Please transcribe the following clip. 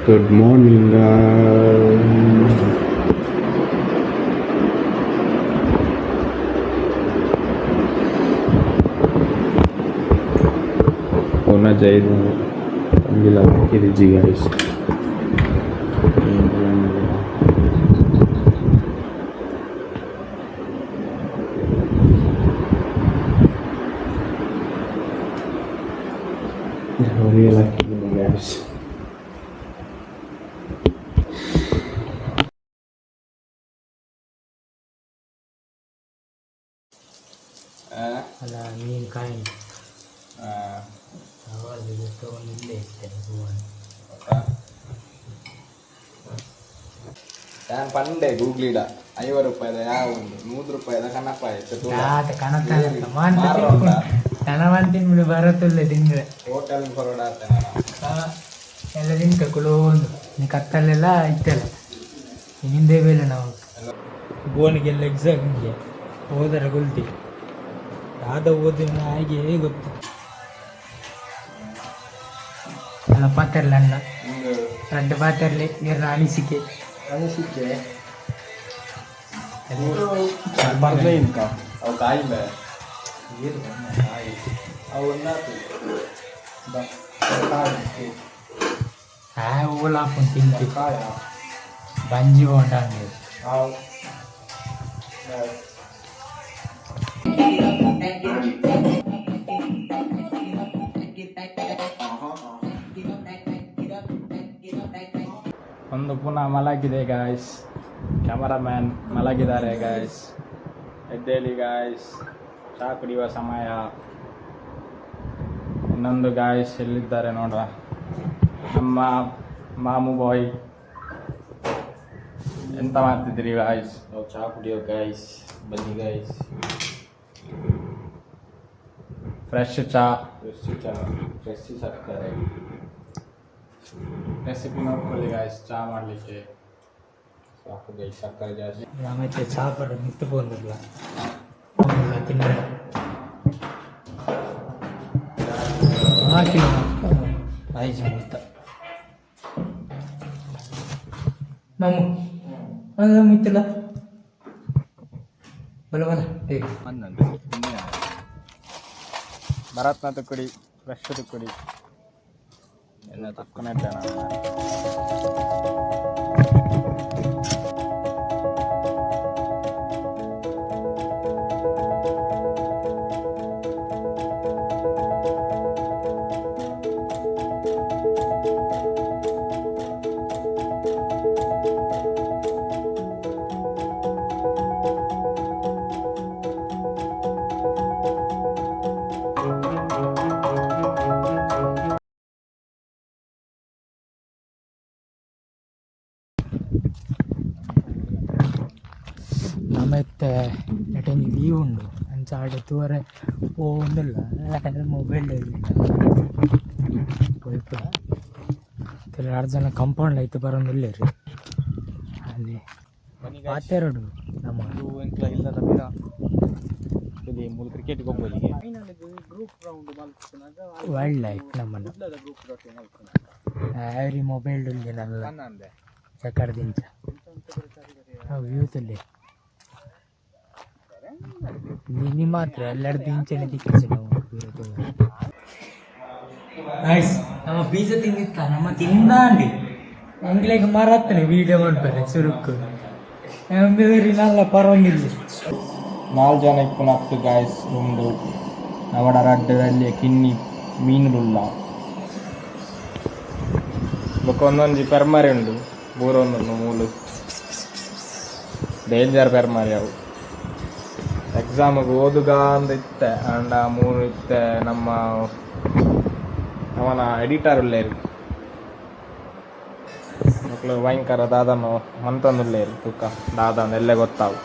Good morning, होना चाहिए जिला जी गाइस guys. ಅಲ್ಲ ನೀನು ಕಾಯಿ ಅವಾಗ ತಗೊಂಡು ಇಲ್ಲೇ ಇರ್ತೇನೆ ഞാൻ പണ്ടേ ഗൂഗിളിട 50 ರೂಪಾಯಿದ ಯಾವ ಒಂದು 100 ರೂಪಾಯಿದ ಕಣಪ್ಪಾಯ ಕಣವಂತಿನ ಬಿಡು ಬರತ್ತಲ್ಲ ತಿಂದ್ರೆ ಹೋಟೆಲ್ ಹೊರಡ ಎಲ್ಲ ತಿನ್ಕ ಕುಳೋ ಒಂದು ನೀ ಕತ್ತಲ್ಲೆಲ್ಲ ಇತ್ತಲ್ಲ ಹಿಂದೆ ಬೇಲೆ ನಾವು ಬೋನಿಗೆಲ್ಲ ಎಕ್ಸಾಮ್ಗೆ ಹೋದರೆ ಗುಲ್ತಿ ಆದ ಓದಿನ ಹಾಗೆ ಗೊತ್ತು ಅಲ್ಲ ಪಾತ್ರಲ್ಲ ಅಣ್ಣ ರೆಡ್ ಪಾತ್ರಲಿ ನೀರಿನ ಅನಿಸಿಕೆ ಅವು ಕಾಯಿಲ್ಲ ಊಲಾಪು ತಿಂತಿ ಬಂಜಿ ಬೋಂಡ ಒಂದು ಪುನಃ ಮಲಗಿದೆ ಗಾಯ್ಸ್, ಕ್ಯಾಮರಾಮ್ಯಾನ್ ಮಲಗಿದ್ದಾರೆ ಗಾಯ್ಸ್. ಎದ್ದೇಳಿ ಗಾಯ್ಸ್, ಚಹಾ ಕುಡಿಯುವ ಸಮಯ. ಇನ್ನೊಂದು ಗಾಯ್ಸ್ ಎಲ್ಲಿದ್ದಾರೆ ನೋಡುವ, ನಮ್ಮ ಮಾಮು ಬಾಯ್. ಎಂತ ಮಾಡ್ತಿದ್ದೀರಿ ಗಾಯ್ಸ್? ನಾವು ಚಹಾ ಕುಡಿಯೋ ಗಾಯ್ಸ್, ಬನ್ನಿ ಗಾಯ್ಸ್. ಫ್ರೆಶ್ ಚಹಾ, ಫ್ರೆಶ್ ಸಕ್ಕರೆ. ರೆಸಿಪಿ ನೋಡ್ಕೊಳ್ಳಿ ಗಾಯ್ಸ್, ಚಹಾ ಮಾಡಲಿಕ್ಕೆ ಸಾಕು ಗೈಸ್, ಸಕ್ಕರೆ ಜಾಸ್ತಿ. ಮತ್ತೆ ಚಾಪಡ ಮಿತ್ತು ಬಂದಿಲ್ಲ ತಿನ್ನ ಹಾಕಿ ಆಯ್ತು ಮುತ್ತ ಮಾಮು ಅಲ್ಲ ಮಿತ್ತಿಲ್ಲ ಬಲ ಬಲ ಹೇಗೆ ಭರತ್ನ ತುಕ್ಕಡಿ, ಫ್ರೆಶ್ ತುಕ್ಕಡಿ ಎಲ್ಲ ತಕ್ಕನೇ ನಾನು. ನಮ್ಮತ್ತೆ ಎಟೊಂದು ಲೀವ್ ಉಂಡು ಅಂಚ ಆಡತ್ತುವರೆ ಒಂದಿಲ್ಲ ಮೊಬೈಲ್ ಹೋಯ್ತು ಕೆಲವು ಜನ ಕಂಪೌಂಡ್ ಆಯ್ತು ಬರೋದಿಲ್ಲ ರೀ ಅಲ್ಲಿ ಪಾತೆರಡು ನಮ್ಮ ಇಲ್ಲದ ಇಲ್ಲಿ ಮೂಲ ಕ್ರಿಕೆಟ್ಗೆ ಹೋಗ್ಬೋದಿಗೆ ವೈಲ್ಡ್ ಲೈಫ್ ನಮ್ಮನ್ನು ಆ್ಯವ್ರಿ ಮೊಬೈಲ್ ಉಳ್ಳಿನಲ್ಲ ಚಕರ್ದಿಂಚ ವ್ಯೂತಲ್ಲಿ ನೀನು ಮಾತ್ರ ಎಲ್ಲರದ್ದು ಇಂಚನೆ ದಿಕ್ಕಿಸಿ ನಾವು ನೈಸ್. ನಮ್ಮ ಬೀಜ ತಿಂದಿತ್ತ ನಮ್ಮ ತಿಂದಾಂಡಿ ಎಂಗ್ಲೆಗೆ ಮಾರಾಗ್ತಾನೆ ವೀಡಿಯೋ ಮಾಡ್ತಾರೆ ಸುರುಕು ನಲ್ಲ ಪರವಾಗಿಲ್ಲ. 4 ಜನ ಇಪ್ಪುನತ್ತು ಗಾಯ್ಸ್ ಉಂಡು ಅವಡ ರಡ್ಡದಲ್ಲಿ ಕಿನ್ನಿ ಮೀನುಡುಲ್ಲ ಒಂದೊಂದು ಪೆರ್ಮಾರಿ ಉಂಡು ಬೂರೊಂದು ಮೂಲು ಡೇಂಜರ್ ಪೆರ್ಮಾರಿ ಅವು. ಎಕ್ಸಾಮಿಗೆ ಓದುಗ ಅಂತ ಇತ್ತೆ ಅಂಡ ಮೂರು ಇತ್ತೆ ನಮ್ಮ ಅವನ ಎಡಿಟರ್ ಉಳ್ಳೇರಿ ಮಕ್ಕಳು ಭಯಂಕರ ದಾದನು ಮಂತಂದುಳ್ಳೇರಿ ತೂಕ ದಾದನ್ ಎಲ್ಲೇ ಗೊತ್ತಾವು.